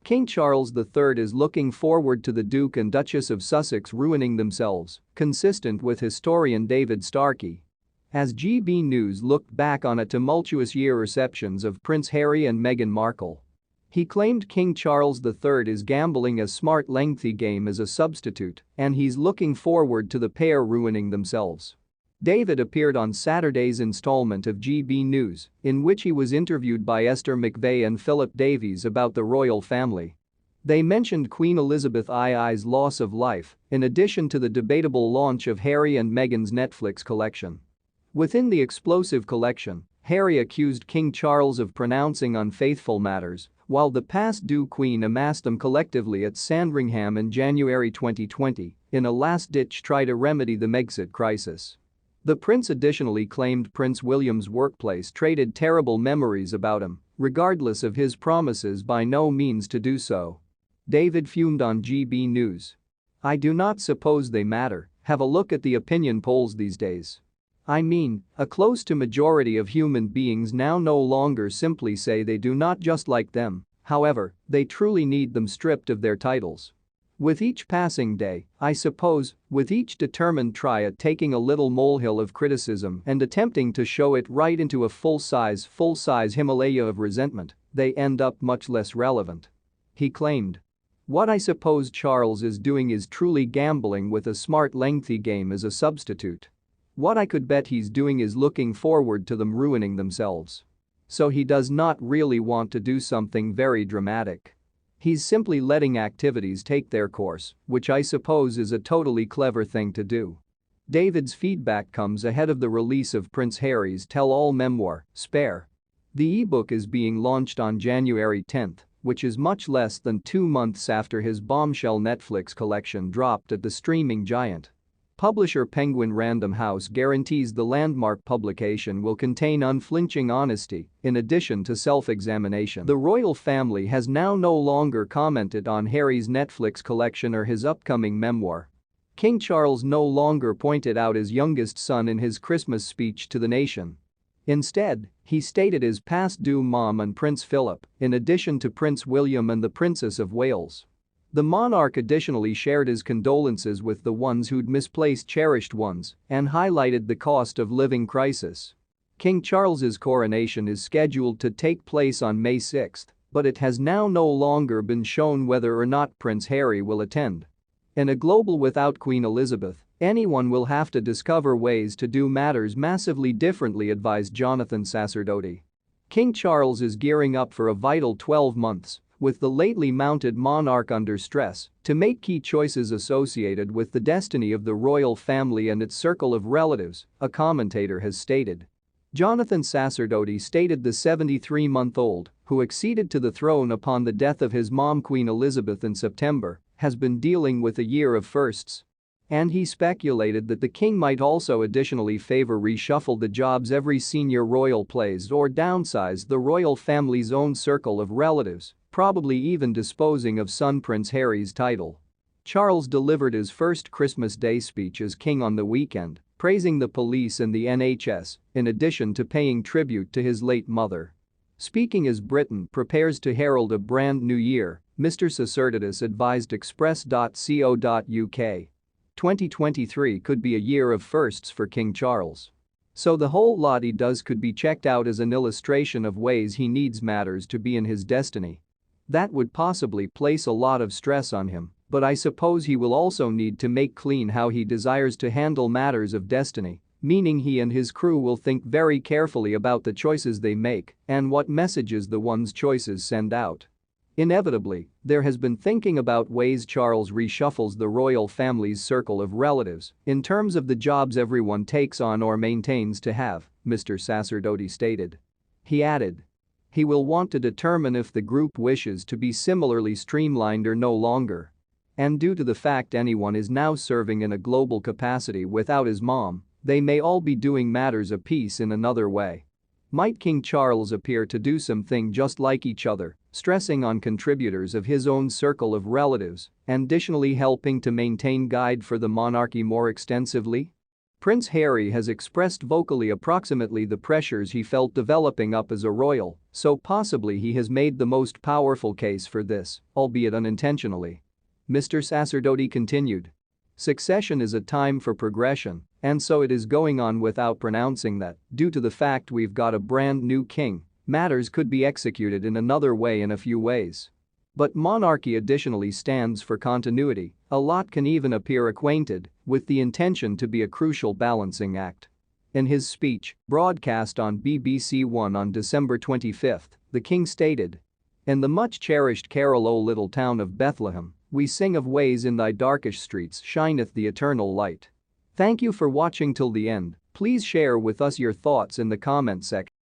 King Charles III is looking forward to the Duke and Duchess of Sussex ruining themselves, consistent with historian David Starkey. As GB News looked back on a tumultuous year receptions of Prince Harry and Meghan Markle. He claimed King Charles III is gambling a smart lengthy game as a substitute and he's looking forward to the pair ruining themselves. David appeared on Saturday's installment of GB News, in which he was interviewed by Esther McVey and Philip Davies about the royal family. They mentioned Queen Elizabeth II's loss of life, in addition to the debatable launch of Harry and Meghan's Netflix collection. Within the explosive collection, Harry accused King Charles of pronouncing unfaithful matters, while the past-due Queen amassed them collectively at Sandringham in January 2020 in a last-ditch try to remedy the Megxit crisis. The prince additionally claimed Prince William's workplace traded terrible memories about him, regardless of his promises by no means to do so. David fumed on GB News. "I do not suppose they matter, have a look at the opinion polls these days. I mean, a close to majority of human beings now no longer simply say they do not just like them, however, they truly need them stripped of their titles. With each passing day, I suppose, with each determined try at taking a little molehill of criticism and attempting to show it right into a full-size Himalaya of resentment, they end up much less relevant," he claimed. "What I suppose Charles is doing is truly gambling with a smart lengthy game as a substitute. What I could bet he's doing is looking forward to them ruining themselves. So he does not really want to do something very dramatic. He's simply letting activities take their course, which I suppose is a totally clever thing to do." David's feedback comes ahead of the release of Prince Harry's tell-all memoir, Spare. The ebook is being launched on January 10, which is much less than 2 months after his bombshell Netflix collection dropped at the streaming giant. Publisher Penguin Random House guarantees the landmark publication will contain unflinching honesty, in addition to self-examination. The royal family has now no longer commented on Harry's Netflix collection or his upcoming memoir. King Charles no longer pointed out his youngest son in his Christmas speech to the nation. Instead, he stated his past-due mom and Prince Philip, in addition to Prince William and the Princess of Wales. The monarch additionally shared his condolences with the ones who'd misplaced cherished ones and highlighted the cost of living crisis. King Charles's coronation is scheduled to take place on May 6, but it has now no longer been shown whether or not Prince Harry will attend. In a global without Queen Elizabeth, anyone will have to discover ways to do matters massively differently, advised Jonathan Sacerdoti. King Charles is gearing up for a vital 12 months. With the lately mounted monarch under stress to make key choices associated with the destiny of the royal family and its circle of relatives, a commentator has stated. Jonathan Sacerdoti stated the 73-month-old, who acceded to the throne upon the death of his mom Queen Elizabeth in September, has been dealing with a year of firsts. And he speculated that the king might also additionally favor reshuffle the jobs every senior royal plays or downsize the royal family's own circle of relatives, probably even disposing of son Prince Harry's title. Charles delivered his first Christmas Day speech as king on the weekend, praising the police and the NHS, in addition to paying tribute to his late mother. Speaking as Britain prepares to herald a brand new year, Mr. Sacerdoti advised Express.co.uk. 2023 could be a year of firsts for King Charles. So the whole lot he does could be checked out as an illustration of ways he needs matters to be in his destiny. That would possibly place a lot of stress on him, but I suppose he will also need to make clean how he desires to handle matters of destiny, meaning he and his crew will think very carefully about the choices they make and what messages the one's choices send out. Inevitably, there has been thinking about ways Charles reshuffles the royal family's circle of relatives in terms of the jobs everyone takes on or maintains to have, Mr. Sacerdoti stated. He added. He will want to determine if the group wishes to be similarly streamlined or no longer. And due to the fact anyone is now serving in a global capacity without his mom, they may all be doing matters apiece in another way. Might King Charles appear to do something just like each other, stressing on contributors of his own circle of relatives and additionally helping to maintain guide for the monarchy more extensively? Prince Harry has expressed vocally approximately the pressures he felt developing up as a royal, so possibly he has made the most powerful case for this, albeit unintentionally. Mr. Sacerdoti continued. Succession is a time for progression, and so it is going on without pronouncing that, due to the fact we've got a brand new king, matters could be executed in another way in a few ways. But monarchy additionally stands for continuity, a lot can even appear acquainted with the intention to be a crucial balancing act. In his speech, broadcast on BBC One on December 25, the king stated, "In the much-cherished carol O little town of Bethlehem, we sing of ways in thy darkish streets shineth the eternal light." Thank you for watching till the end. Please share with us your thoughts in the comment section.